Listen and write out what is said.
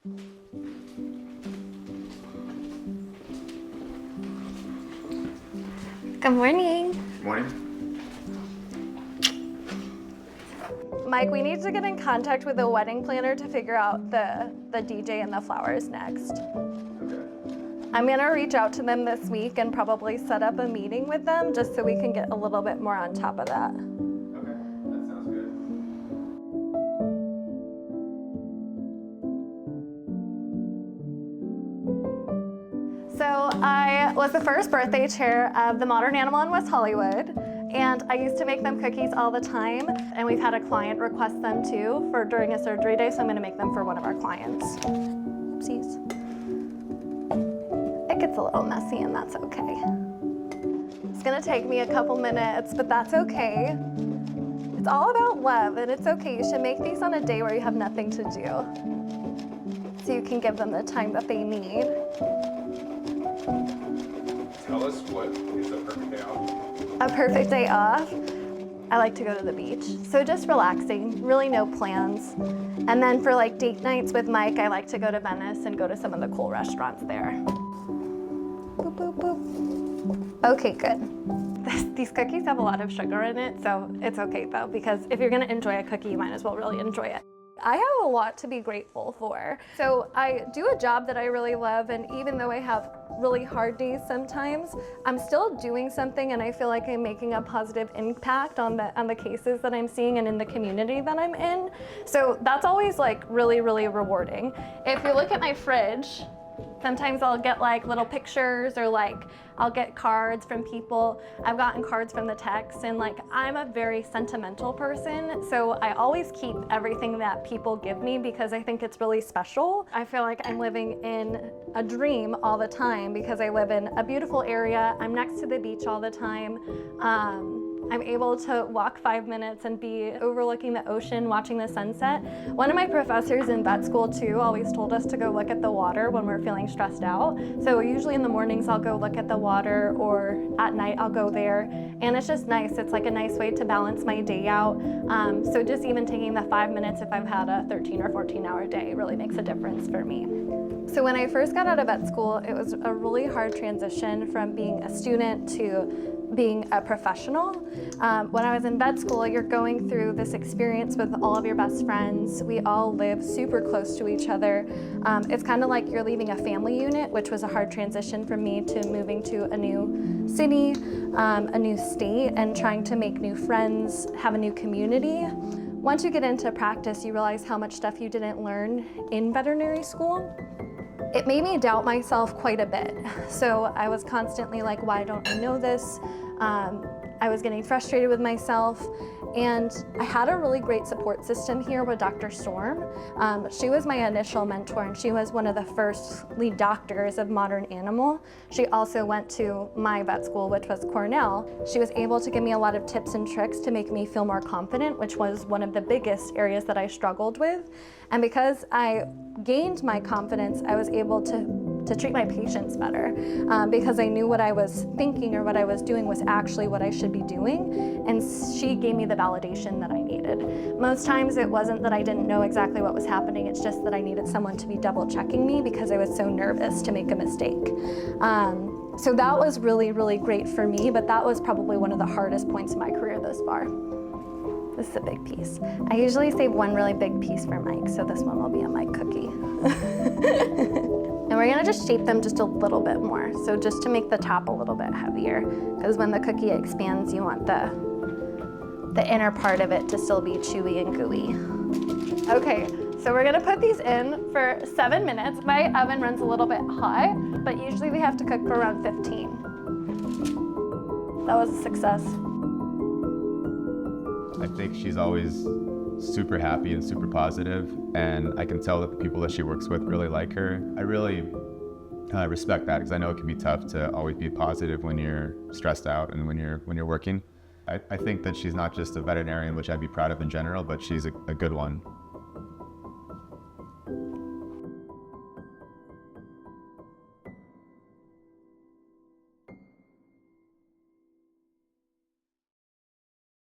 Good morning. Morning. Mike, we need to get in contact with the wedding planner to figure out the DJ and the flowers next. Okay. I'm gonna reach out to them this week and probably set up a meeting with them just so we can get a little bit more on top of that. Okay, that sounds good. So I was the first birthday chair of the Modern Animal in West Hollywood, and I used to make them cookies all the time, and we've had a client request them too for during a surgery day, so I'm gonna make them for one of our clients. Oopsies. It gets a little messy, and that's okay. It's gonna take me a couple minutes, but that's okay. It's all about love, and it's okay. You should make these on a day where you have nothing to do, so you can give them the time that they need. Tell us what is a perfect day off. A perfect day off, I like to go to the beach. So just relaxing, really no plans. And then for like date nights with Mike, I like to go to Venice and go to some of the cool restaurants there. Boop, boop, boop. Okay, good. These cookies have a lot of sugar in it, so it's okay though, because if you're gonna enjoy a cookie, you might as well really enjoy it. I have a lot to be grateful for. So I do a job that I really love, and even though I have really hard days sometimes, I'm still doing something, and I feel like I'm making a positive impact on the cases that I'm seeing and in the community that I'm in. So that's always like really, really rewarding. If you look at my fridge, sometimes I'll get like little pictures or like I'll get cards from people. I've gotten cards from the techs, and like I'm a very sentimental person, so I always keep everything that people give me because I think it's really special. I feel like I'm living in a dream all the time because I live in a beautiful area. I'm next to the beach all the time. I'm able to walk 5 minutes and be overlooking the ocean, watching the sunset. One of my professors in vet school too always told us to go look at the water when we're feeling stressed out. So usually in the mornings I'll go look at the water, or at night I'll go there. And it's just nice. It's like a nice way to balance my day out. So just even taking the 5 minutes if I've had a 13 or 14-hour day really makes a difference for me. So when I first got out of vet school, it was a really hard transition from being a student to being a professional. When I was in vet school, you're going through this experience with all of your best friends. We all live super close to each other. It's kind of like you're leaving a family unit, which was a hard transition for me to moving to a new city, a new state, and trying to make new friends, have a new community. Once you get into practice, you realize how much stuff you didn't learn in veterinary school. It made me doubt myself quite a bit. So I was constantly like, why don't I know this? I was getting frustrated with myself, and I had a really great support system here with Dr. Storm. She was my initial mentor, and she was one of the first lead doctors of Modern Animal. She also went to my vet school, which was Cornell. She was able to give me a lot of tips and tricks to make me feel more confident, which was one of the biggest areas that I struggled with. And because I gained my confidence, I was able to treat my patients better because I knew what I was thinking or what I was doing was actually what I should be doing, and she gave me the validation that I needed. Most times it wasn't that I didn't know exactly what was happening, it's just that I needed someone to be double checking me because I was so nervous to make a mistake. So that was really, really great for me, but that was probably one of the hardest points in my career thus far. This is a big piece. I usually save one really big piece for Mike, so this one will be a Mike cookie. And we're gonna just shape them just a little bit more. So just to make the top a little bit heavier, because when the cookie expands, you want the inner part of it to still be chewy and gooey. Okay, so we're gonna put these in for 7 minutes. My oven runs a little bit hot, but usually we have to cook for around 15. That was a success. I think she's always super happy and super positive, and I can tell that the people that she works with really like her. I really respect that because I know it can be tough to always be positive when you're stressed out and when you're working. I think that she's not just a veterinarian, which I'd be proud of in general, but she's a good one.